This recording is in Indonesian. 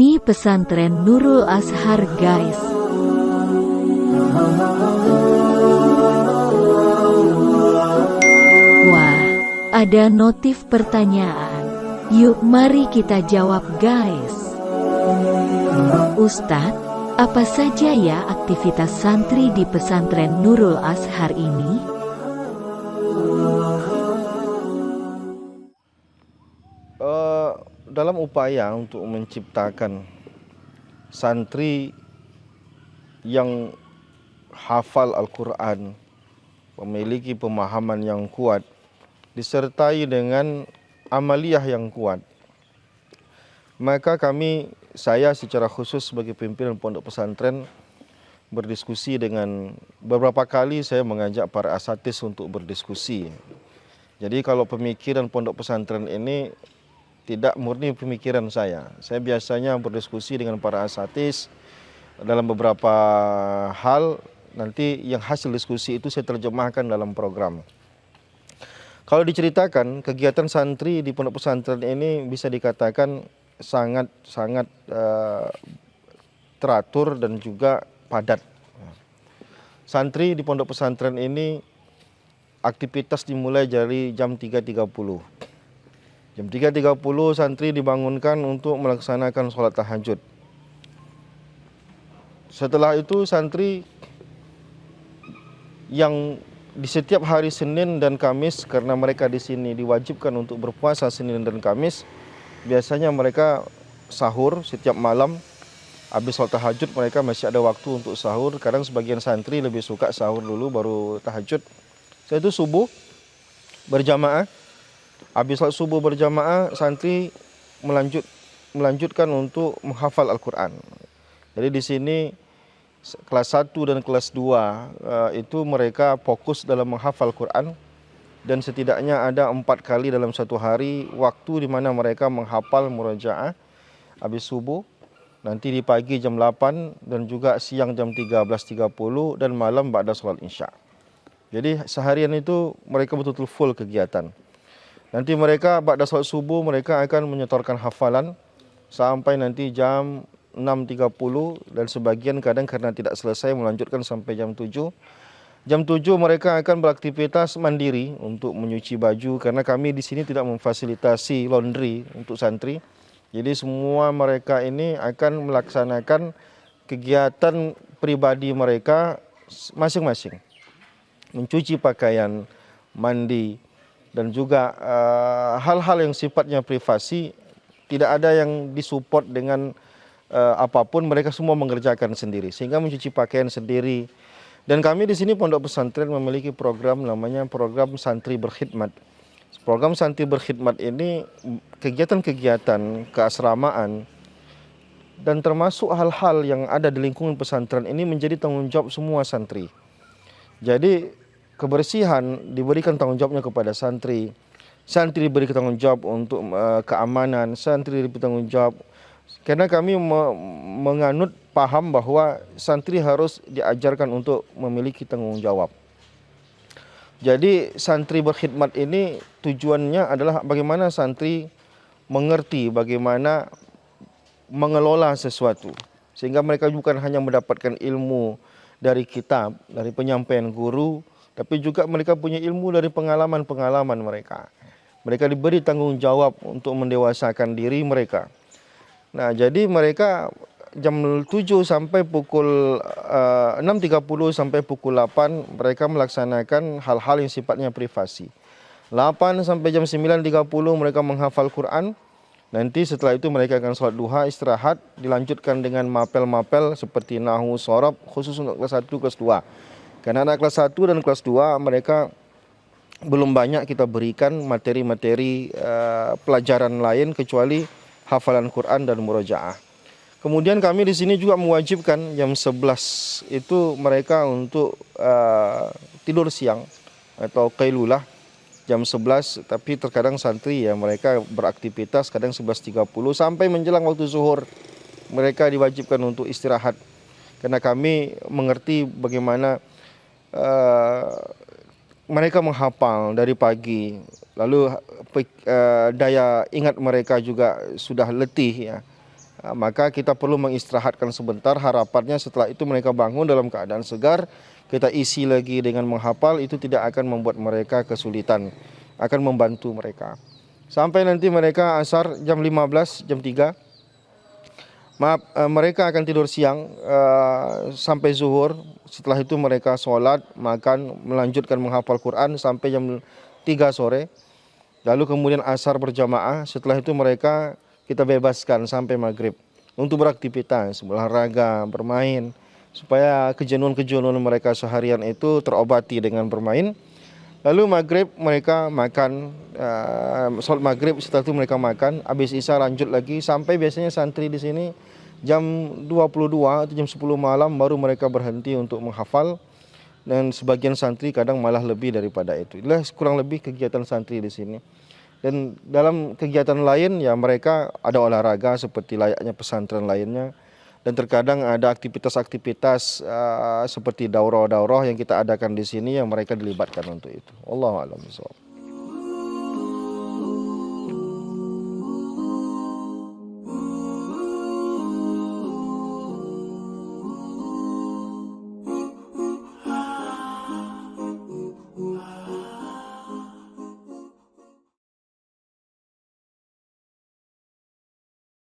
Ini pesantren Nurul Azhar, guys. Wah, ada notif pertanyaan. Yuk mari kita jawab, guys. Ustadz, apa saja ya aktivitas santri di pesantren Nurul Azhar ini? Dalam upaya untuk menciptakan santri yang hafal Al-Quran, memiliki pemahaman yang kuat, disertai dengan amaliyah yang kuat, maka saya secara khusus sebagai pimpinan pondok pesantren berdiskusi dengan beberapa kali saya mengajak para asatidz untuk berdiskusi. Jadi kalau pemikiran pondok pesantren ini tidak murni pemikiran saya. Saya biasanya berdiskusi dengan para asatidz dalam beberapa hal, nanti yang hasil diskusi itu saya terjemahkan dalam program. Kalau diceritakan, kegiatan santri di pondok pesantren ini bisa dikatakan sangat teratur dan juga padat. Santri di pondok pesantren ini aktivitas dimulai dari jam 3.30. Jam 3.30 santri dibangunkan untuk melaksanakan sholat tahajud. Setelah itu santri yang di setiap hari Senin dan Kamis, karena mereka di sini diwajibkan untuk berpuasa Senin dan Kamis, biasanya mereka sahur setiap malam. Habis sholat tahajud mereka masih ada waktu untuk sahur. Kadang sebagian santri lebih suka sahur dulu baru tahajud. Setelah itu subuh berjamaah. Habis sholat subuh berjamaah, santri melanjutkan untuk menghafal Al-Quran. Jadi di sini kelas 1 dan kelas 2 itu mereka fokus dalam menghafal Quran, dan setidaknya ada 4 kali dalam satu hari waktu di mana mereka menghafal murojaah habis subuh, nanti di pagi jam 8 dan juga siang jam 13.30 dan malam ba'da sholat isya. Jadi seharian itu mereka betul-betul full kegiatan. Nanti mereka ba'da sholat subuh mereka akan menyetorkan hafalan sampai nanti jam 6.30, dan sebagian kadang karena tidak selesai melanjutkan sampai jam 7. Jam 7 mereka akan beraktivitas mandiri untuk menyuci baju, karena kami di sini tidak memfasilitasi laundry untuk santri. Jadi semua mereka ini akan melaksanakan kegiatan pribadi mereka masing-masing. Mencuci pakaian, mandi, dan juga hal-hal yang sifatnya privasi, tidak ada yang disupport dengan apapun, mereka semua mengerjakan sendiri, sehingga mencuci pakaian sendiri. Dan kami di sini pondok pesantren memiliki program namanya program santri berkhidmat. Program santri berkhidmat ini kegiatan-kegiatan keasramaan dan termasuk hal-hal yang ada di lingkungan pesantren ini menjadi tanggung jawab semua santri. Jadi kebersihan diberikan tanggung jawabnya kepada santri. Santri diberi tanggung jawab untuk keamanan, santri diberi tanggung jawab. Karena kami menganut paham bahwa santri harus diajarkan untuk memiliki tanggung jawab. Jadi santri berkhidmat ini tujuannya adalah bagaimana santri mengerti bagaimana mengelola sesuatu, sehingga mereka bukan hanya mendapatkan ilmu dari kitab, dari penyampaian guru, tapi juga mereka punya ilmu dari pengalaman-pengalaman mereka. Mereka diberi tanggung jawab untuk mendewasakan diri mereka. Nah, jadi mereka jam 7 sampai pukul 6.30 sampai pukul 8 mereka melaksanakan hal-hal yang sifatnya privasi. 8 sampai jam 9.30 mereka menghafal Quran. Nanti setelah itu mereka akan sholat duha, istirahat, dilanjutkan dengan mapel-mapel seperti nahwu, shorob, khusus untuk kelas 1, kelas 2. Karena anak kelas 1 dan kelas 2 mereka belum banyak kita berikan materi-materi pelajaran lain kecuali hafalan Quran dan murojaah. Kemudian kami di sini juga mewajibkan jam 11 itu mereka untuk tidur siang atau qailulah jam 11, tapi terkadang santri ya mereka beraktivitas kadang 11.30 sampai menjelang waktu zuhur mereka diwajibkan untuk istirahat. Karena kami mengerti bagaimana mereka menghafal dari pagi, lalu daya ingat mereka juga sudah letih ya. maka kita perlu mengistirahatkan sebentar. Harapannya setelah itu mereka bangun dalam keadaan segar, kita isi lagi dengan menghafal, itu tidak akan membuat mereka kesulitan, akan membantu mereka. Sampai nanti mereka asar jam 15, jam 3. Mereka akan tidur siang sampai zuhur. Setelah itu mereka sholat, makan, melanjutkan menghafal Quran sampai jam 3 sore. Lalu kemudian asar berjamaah. Setelah itu mereka kita bebaskan sampai maghrib untuk beraktivitas, olahraga, bermain, supaya kejenuhan-kejenuhan mereka seharian itu terobati dengan bermain. Lalu maghrib mereka makan, sholat maghrib, setelah itu mereka makan, habis isya lanjut lagi sampai biasanya santri di sini jam 22 atau jam 10 malam baru mereka berhenti untuk menghafal, dan sebagian santri kadang malah lebih daripada itu. Itulah kurang lebih kegiatan santri di sini. Dan dalam kegiatan lain ya mereka ada olahraga seperti layaknya pesantren lainnya. Dan terkadang ada aktivitas-aktivitas seperti daurah-daurah yang kita adakan di sini yang mereka dilibatkan untuk itu. Wallahu a'lam bishawab.